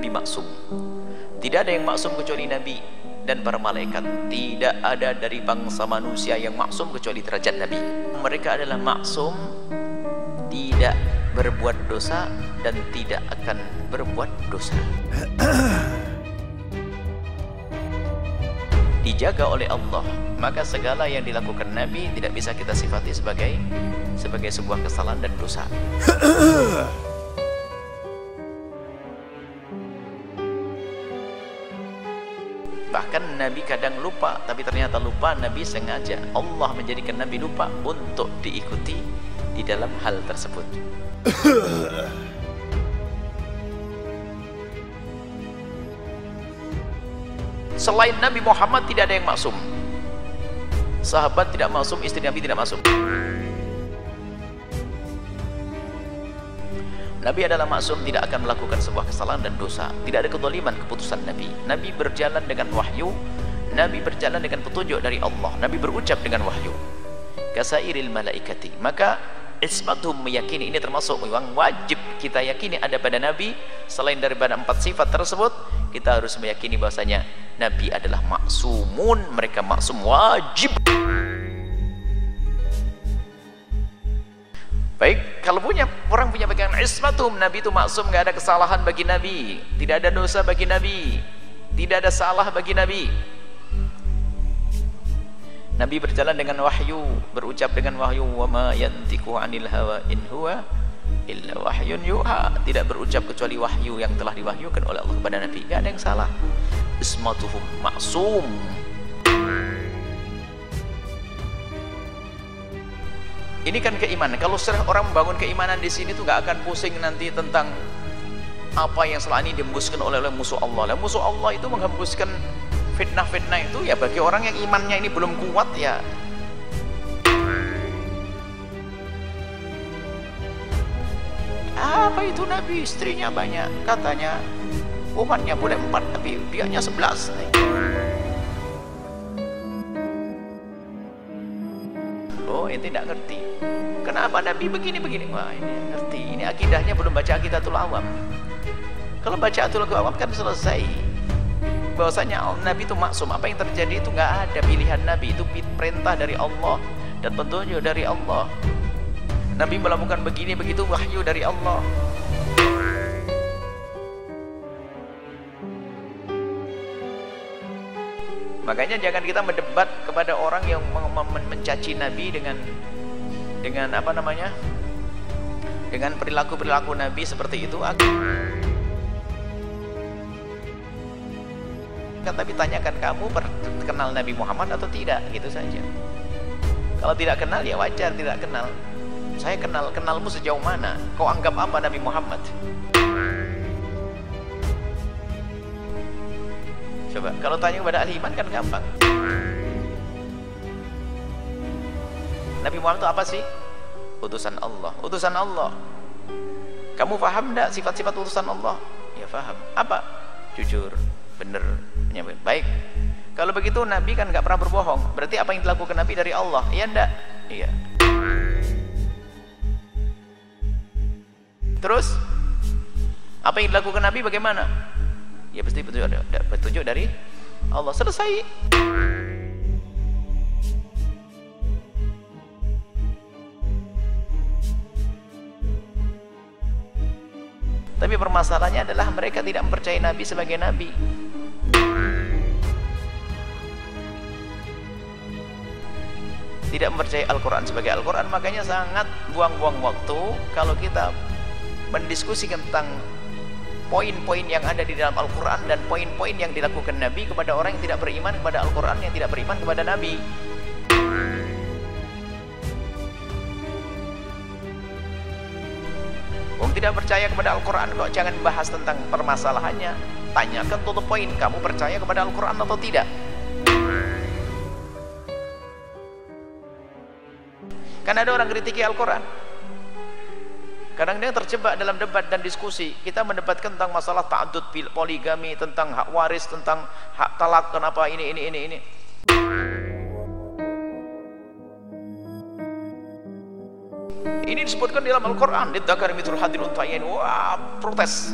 Nabi maksum. Tidak ada yang maksum kecuali Nabi dan para malaikat. Tidak ada dari bangsa manusia yang maksum kecuali derajat Nabi. Mereka adalah maksum, tidak berbuat dosa dan tidak akan berbuat dosa. Dijaga oleh Allah, maka segala yang dilakukan Nabi tidak bisa kita sifati sebagai sebuah kesalahan dan dosa. Bahkan Nabi kadang lupa, tapi ternyata lupa Nabi sengaja. Allah menjadikan Nabi lupa untuk diikuti di dalam hal tersebut. Selain Nabi Muhammad tidak ada yang maksum. Sahabat tidak maksum, istri Nabi tidak maksum. Nabi adalah maksum, tidak akan melakukan sebuah kesalahan dan dosa. Tidak ada kezaliman keputusan Nabi. Nabi berjalan dengan wahyu, Nabi berjalan dengan petunjuk dari Allah, Nabi berucap dengan wahyu. Kasairil malaikati. Maka ismatuhum, meyakini ini termasuk yang wajib kita yakini ada pada Nabi. Selain daripada 4 sifat tersebut, kita harus meyakini bahwasanya Nabi adalah maksumun, mereka maksum wajib. Baik, kalau orang punya pegangan ismatum, Nabi itu maksum, nggak ada kesalahan bagi Nabi, tidak ada dosa bagi Nabi, tidak ada salah bagi Nabi. Nabi berjalan dengan wahyu, berucap dengan wahyu, wa ma yantiqu 'anil hawa in huwa illa wahyun yuha, tidak berucap kecuali wahyu yang telah diwahyukan oleh Allah kepada Nabi. Nggak ada yang salah. Ismatuhum maksum. Ini kan keimanan. Kalau orang membangun keimanan di sini tuh gak akan pusing nanti tentang apa yang selama ini dihembuskan oleh musuh Allah. Musuh Allah itu menghembuskan fitnah-fitnah itu ya bagi orang yang imannya ini belum kuat ya. Apa itu Nabi istrinya banyak, katanya umatnya boleh 4 tapi biarnya 11. Oh, ente tidak ngerti kenapa Nabi begini-begini. Wah, ini ngerti, ini akidahnya belum baca Aqidatul Awam. Kalau baca Aqidatul Awam kan selesai bahwasanya Nabi itu maksum. Apa yang terjadi itu nggak ada pilihan Nabi, itu perintah dari Allah dan petunjuk dari Allah. Nabi melakukan begini begitu wahyu dari Allah. Makanya jangan kita mendebat kepada orang yang mencaci Nabi dengan apa namanya, dengan perilaku Nabi seperti itu. Kan tapi tanyakan, kamu kenal Nabi Muhammad atau tidak, gitu saja. Kalau tidak kenal ya wajar, tidak kenal. Saya kenalmu sejauh mana? Kau anggap apa Nabi Muhammad? Coba, kalau tanya kepada ahli iman kan gampang. Nabi Muhammad itu apa sih? Utusan Allah. Utusan Allah. Kamu paham enggak sifat-sifat utusan Allah? Ya paham. Apa? Jujur, benar, menyampaikan. Baik. Kalau begitu Nabi kan nggak pernah berbohong. Berarti apa yang dilakukan Nabi dari Allah? Iya enggak? Iya. Terus apa yang dilakukan Nabi bagaimana? Ya pasti petunjuk dari Allah. Selesai. Tapi permasalahannya adalah mereka tidak mempercayai Nabi sebagai Nabi. Tidak mempercayai Al-Quran sebagai Al-Quran. Makanya sangat buang-buang waktu kalau kita mendiskusikan tentang poin-poin yang ada di dalam Al-Quran dan poin-poin yang dilakukan Nabi kepada orang yang tidak beriman kepada Al-Quran, yang tidak beriman kepada Nabi. Orang tidak percaya kepada Al-Quran kok jangan bahas tentang permasalahannya. Tanyakan to the point, kamu percaya kepada Al-Quran atau tidak? Kan ada orang kritiki Al-Quran. Kadang dia terjebak dalam debat dan diskusi. Kita mendebatkan tentang masalah ta'addud, poligami, tentang hak waris, tentang hak talak, kenapa ini. Ini disebutkan dalam Al-Quran, lidzakari mithlul hadzil unthayain. Wah, protes.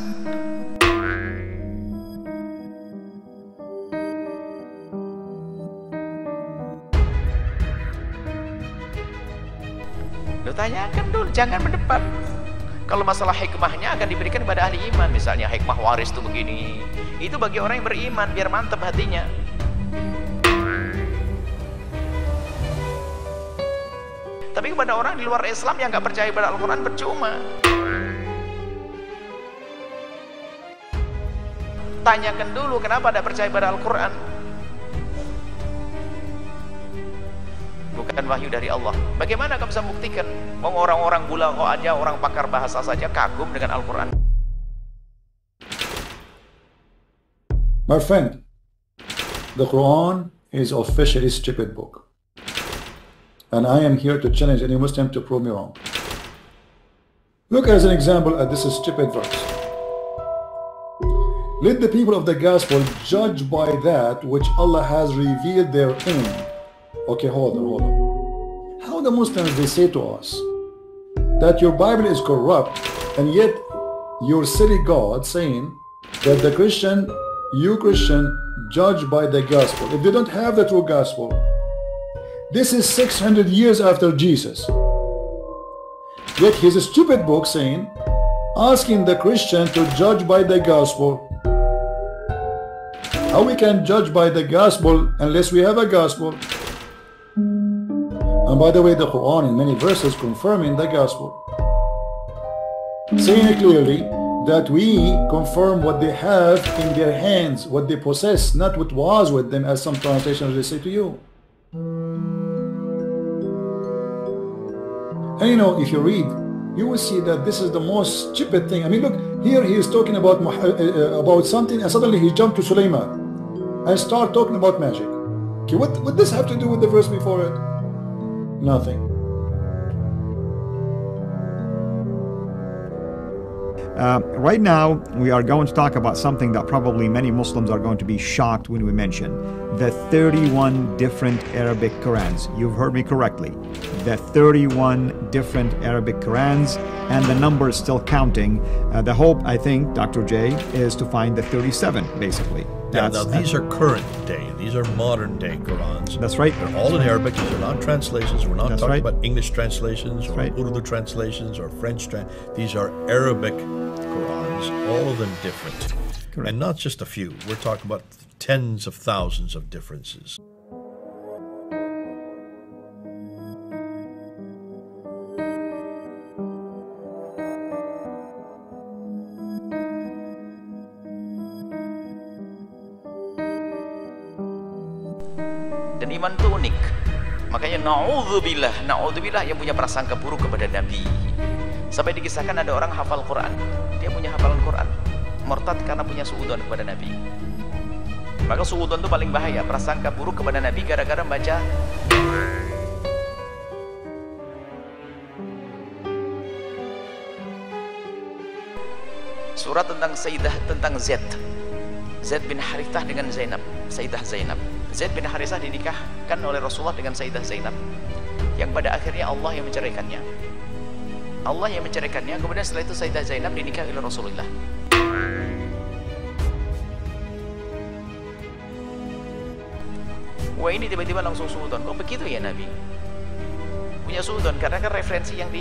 Lu tanyakan dulu, jangan berdebat. Kalau masalah hikmahnya akan diberikan kepada ahli iman. Misalnya hikmah waris itu begini, itu bagi orang yang beriman biar mantap hatinya. Tapi kepada orang di luar Islam yang nggak percaya pada Al-Quran percuma. Tanyakan dulu kenapa tidak percaya pada Al-Quran. Bukan wahyu dari Allah. Bagaimana kamu bisa membuktikan? Mau orang-orang bulagha aja, orang pakar bahasa saja kagum dengan Al-Quran. My friend, the Quran is officially stupid book. And I am here to challenge any Muslim to prove me wrong. Look as an example at this stupid verse. Let the people of the gospel judge by that which Allah has revealed therein. Okay, hold on. How the Muslims, they say to us that your Bible is corrupt, and yet your silly God saying that the Christian, you Christian, judge by the gospel. If they don't have the true gospel, this is 600 years after Jesus. Yet he's a stupid book saying, asking the Christian to judge by the gospel. How we can judge by the gospel unless we have a gospel? And by the way, the Quran in many verses confirming the gospel, saying clearly that we confirm what they have in their hands, what they possess, not what was with them, as some translations they say to you. And you know, if you read, you will see that this is the most stupid thing. I mean, look, here he is talking about something, and suddenly he jumped to Sulaiman and start talking about magic. Okay, what this have to do with the verse before it? Nothing. Right now, we are going to talk about something that probably many Muslims are going to be shocked when we mention. The 31 different Arabic Qurans. You've heard me correctly. The 31 different Arabic Qurans, and the number is still counting. The hope, I think, Dr. J, is to find the 37, basically. Now these are current day. These are modern day Qurans. That's right. They're all in Arabic. These are not translations. We're not talking right. about English translations or Urdu translations or French. These are Arabic Qurans, all of them different. Correct. And not just a few. We're talking about tens of thousands of differences. Dan iman itu unik. Makanya na'udzubillah yang punya prasangka buruk kepada Nabi. Sampai dikisahkan ada orang hafal Quran, dia punya hafalan Quran, murtad karena punya suudzon kepada Nabi. Maka suudzon itu paling bahaya, prasangka buruk kepada Nabi gara-gara baca surat tentang Sayyidah, tentang Zaid bin Harithah dengan Zainab, Sayyidah Zainab. Zaid bin Harithah dinikahkan oleh Rasulullah dengan Sayyidah Zainab, yang pada akhirnya Allah yang menceraikannya. Allah yang menceraikannya, kemudian setelah itu Sayyidah Zainab dinikahi oleh Rasulullah. Wah, ini tiba-tiba langsung suudzon. Kok begitu ya Nabi? Punya suudzon karena kan referensi yang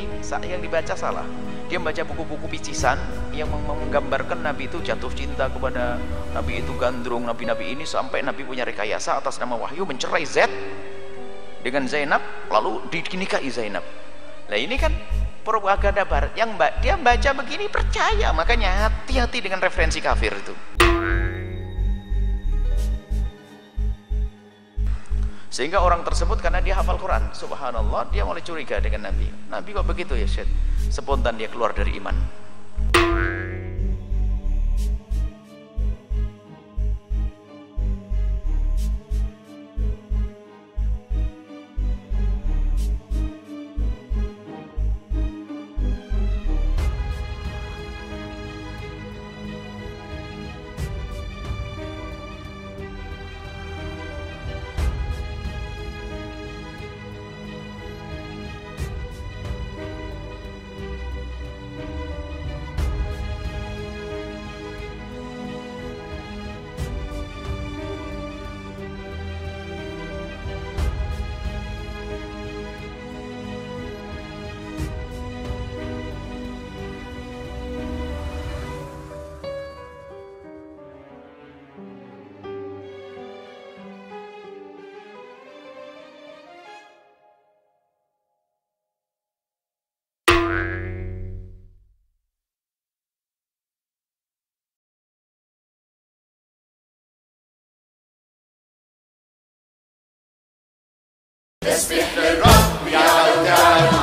dibaca salah. Dia membaca buku-buku picisan yang menggambarkan Nabi itu jatuh cinta kepada Nabi itu gandrung, Nabi-Nabi ini, sampai Nabi punya rekayasa atas nama wahyu mencerai Zaid dengan Zainab, lalu dinikahi Zainab. Nah ini kan propaganda barat yang dia baca begini percaya. Makanya hati-hati dengan referensi kafir itu. Sehingga orang tersebut karena dia hafal Quran, subhanallah, dia mulai curiga dengan Nabi. Nabi kok begitu ya Syed? Spontan dia keluar dari iman. تسبح للرب يا أوتاد